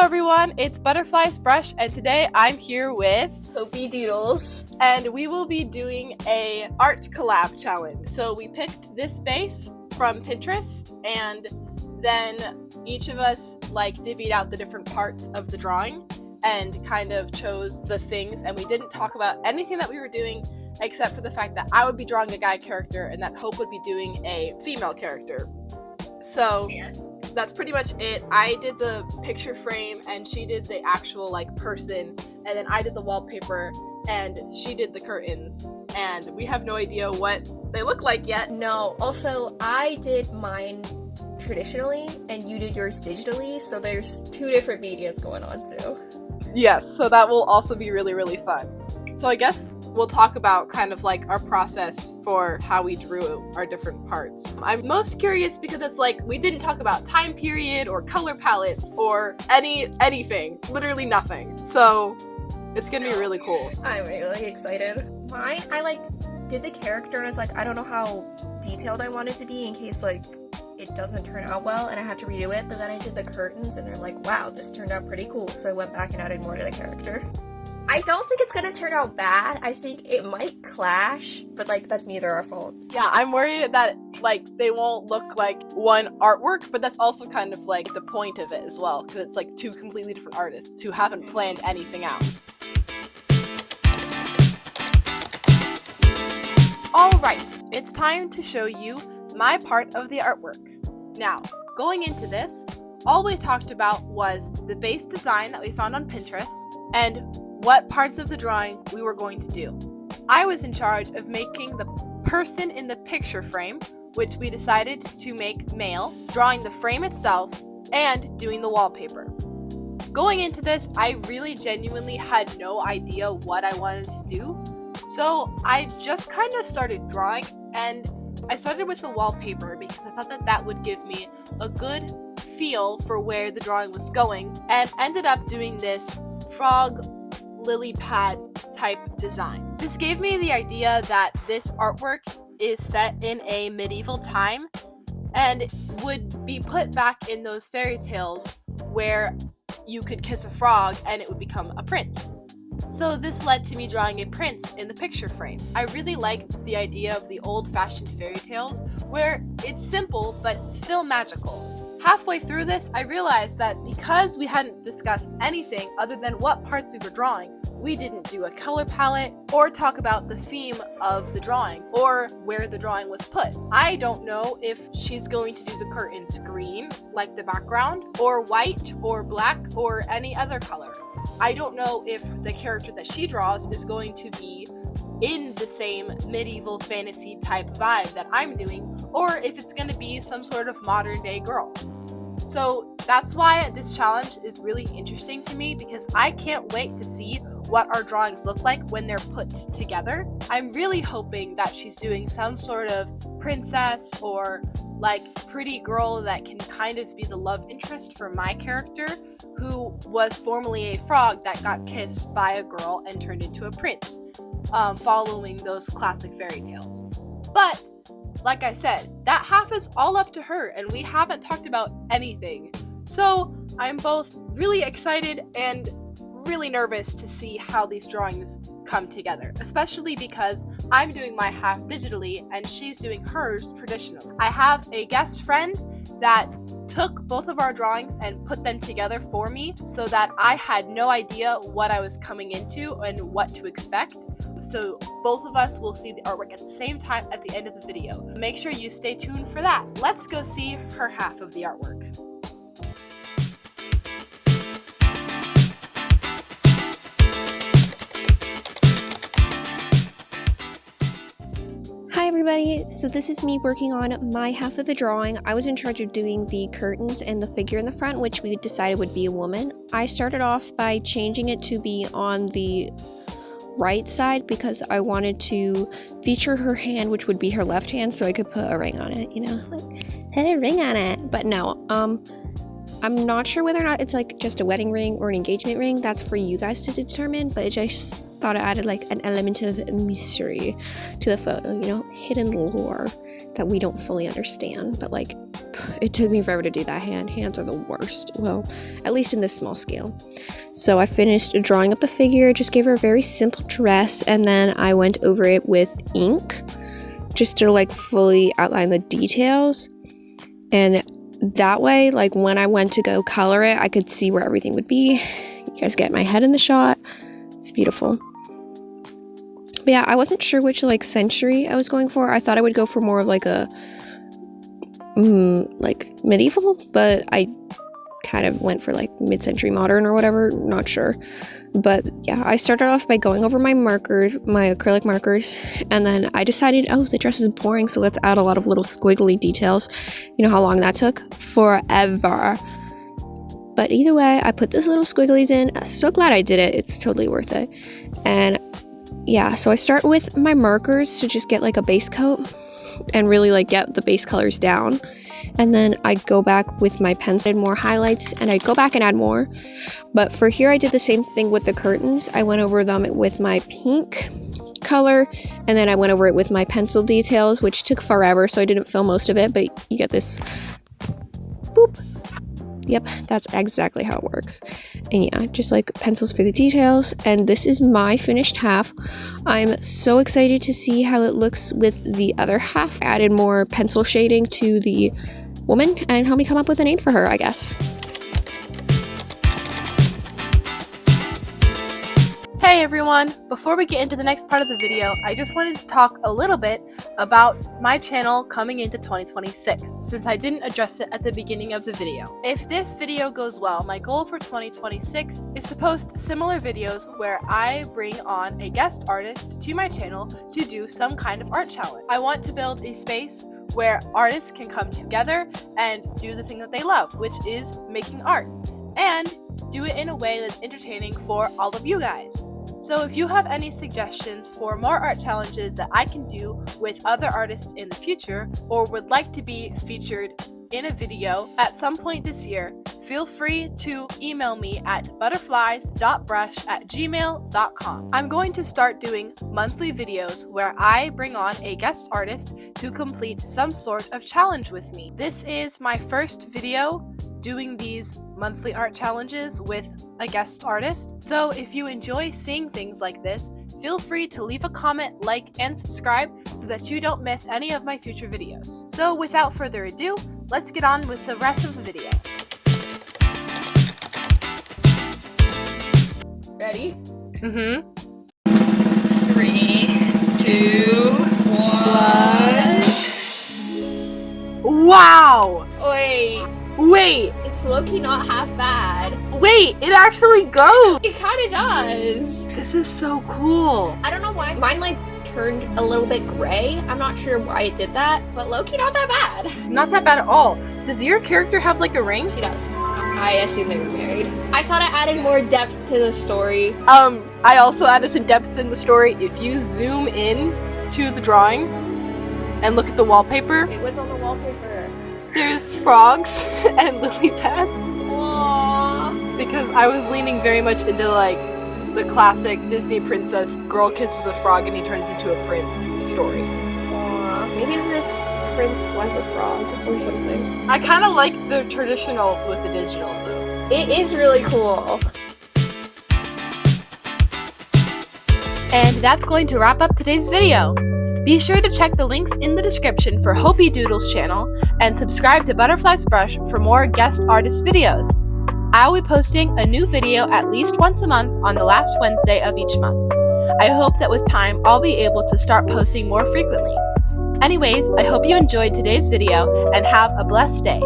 everyone, it's Butterflies Brush, and today I'm here with Hopi Doodles, and we will be doing a art collab challenge. So we picked this base from Pinterest, and then each of us divvied out the different parts of the drawing and kind of chose the things, and we didn't talk about anything that we were doing except for the fact that I would be drawing a guy character and that Hope would be doing a female character. So yes, that's pretty much it. I did the picture frame and she did the actual person, and then I did the wallpaper and she did the curtains, and we have no idea what they look like yet. No, also I did mine traditionally and you did yours digitally, so there's two different medias going on too. Yes, so that will also be really, really fun. So I guess we'll talk about kind of our process for how we drew our different parts. I'm most curious because it's we didn't talk about time period or color palettes or anything, literally nothing. So it's gonna be really cool. I'm really excited. Mine, I did the character and I was I don't know how detailed I want it to be in case it doesn't turn out well and I have to redo it, but then I did the curtains and they're wow, this turned out pretty cool, so I went back and added more to the character. I don't think it's gonna turn out bad. I think it might clash, but that's neither our fault. Yeah, I'm worried that they won't look like one artwork, but that's also kind of the point of it as well, because it's two completely different artists who haven't planned anything out. Alright, it's time to show you my part of the artwork. Now, going into this, all we talked about was the base design that we found on Pinterest and what parts of the drawing we were going to do. I was in charge of making the person in the picture frame, which we decided to make male, drawing the frame itself, and doing the wallpaper. Going into this, I really genuinely had no idea what I wanted to do, so I just kind of started drawing, and I started with the wallpaper because I thought that would give me a good feel for where the drawing was going, and ended up doing this frog lily pad type design. This gave me the idea that this artwork is set in a medieval time and would be put back in those fairy tales where you could kiss a frog and it would become a prince. So this led to me drawing a prince in the picture frame. I really liked the idea of the old-fashioned fairy tales where it's simple but still magical. Halfway through this, I realized that because we hadn't discussed anything other than what parts we were drawing, we didn't do a color palette or talk about the theme of the drawing or where the drawing was put. I don't know if she's going to do the curtains green, like the background, or white, or black, or any other color. I don't know if the character that she draws is going to be in the same medieval fantasy type vibe that I'm doing, or if it's going to be some sort of modern day girl. So that's why this challenge is really interesting to me, because I can't wait to see what our drawings look like when they're put together. I'm really hoping that she's doing some sort of princess or pretty girl that can kind of be the love interest for my character, who was formerly a frog that got kissed by a girl and turned into a prince, following those classic fairy tales. But like I said, that half is all up to her, and we haven't talked about anything. So I'm both really excited and really nervous to see how these drawings come together, especially because I'm doing my half digitally and she's doing hers traditionally. I have a guest friend that took both of our drawings and put them together for me so that I had no idea what I was coming into and what to expect. So both of us will see the artwork at the same time at the end of the video. Make sure you stay tuned for that. Let's go see her half of the artwork. Hi everybody, so this is me working on my half of the drawing. I was in charge of doing the curtains and the figure in the front, which we decided would be a woman. I started off by changing it to be on the right side because I wanted to feature her hand, which would be her left hand, so I could put a ring on it, put a ring on it. But no, I'm not sure whether or not it's just a wedding ring or an engagement ring. That's for you guys to determine, but it just thought it added an element of mystery to the photo, hidden lore that we don't fully understand, but It took me forever to do that hand. Hands are the worst. Well, at least in this small scale. So I finished drawing up the figure, just gave her a very simple dress, and then I went over it with ink just to like fully outline the details. And that way, like when I went to go color it, I could see where everything would be. You guys get my head in the shot. It's beautiful. But yeah, I wasn't sure which like century I was going for. I thought I would go for more of like a like medieval, but I kind of went for like mid-century modern or whatever, not sure. But yeah, I started off by going over my markers, my acrylic markers, and then I decided, oh, the dress is boring, so let's add a lot of little squiggly details. You know how long that took? Forever. But either way, I put those little squigglies in. I'm so glad I did it. It's totally worth it. And yeah, so I start with my markers to just get like a base coat and really like get the base colors down. And then I go back with my pencil and more highlights, and I go back and add more. But for here, I did the same thing with the curtains. I went over them with my pink color, and then I went over it with my pencil details, which took forever, so I didn't film most of it, but you get this. Boop. Yep, that's exactly how it works. And yeah, just like pencils for the details. And this is my finished half. I'm so excited to see how it looks with the other half. I added more pencil shading to the woman and helped me come up with a name for her, I guess. Hey everyone! Before we get into the next part of the video, I just wanted to talk a little bit about my channel coming into 2026, since I didn't address it at the beginning of the video. If this video goes well, my goal for 2026 is to post similar videos where I bring on a guest artist to my channel to do some kind of art challenge. I want to build a space where artists can come together and do the thing that they love, which is making art, and do it in a way that's entertaining for all of you guys. So if you have any suggestions for more art challenges that I can do with other artists in the future, or would like to be featured in a video at some point this year, feel free to email me at butterflies.brush@gmail.com. I'm going to start doing monthly videos where I bring on a guest artist to complete some sort of challenge with me. This is my first video doing these monthly art challenges with a guest artist. So if you enjoy seeing things like this, feel free to leave a comment, like, and subscribe so that you don't miss any of my future videos. So without further ado, let's get on with the rest of the video. Ready? Mm-hmm. 3, 2, 1. Wow! Wait! It's low-key not half bad. Wait! It actually goes! It kind of does. This is so cool. I don't know why. Mine like turned a little bit gray. I'm not sure why it did that, but low-key not that bad. Not that bad at all. Does your character have like a ring? She does. I assume they were married. I thought I added more depth to the story. I also added some depth in the story. If you zoom in to the drawing and look at the wallpaper, Wait, what's on the wallpaper? there's frogs and lily pads. Aww. Because I was leaning very much into like the classic Disney princess girl kisses a frog and he turns into a prince story. Aww. Maybe this prince was a frog or something. I kind of like the traditional with the digital though. It is really cool. And that's going to wrap up today's video. Be sure to check the links in the description for Hopi Doodle's channel and subscribe to Butterflies Brush for more guest artist videos. I'll be posting a new video at least once a month on the last Wednesday of each month. I hope that with time I'll be able to start posting more frequently. Anyways, I hope you enjoyed today's video and have a blessed day.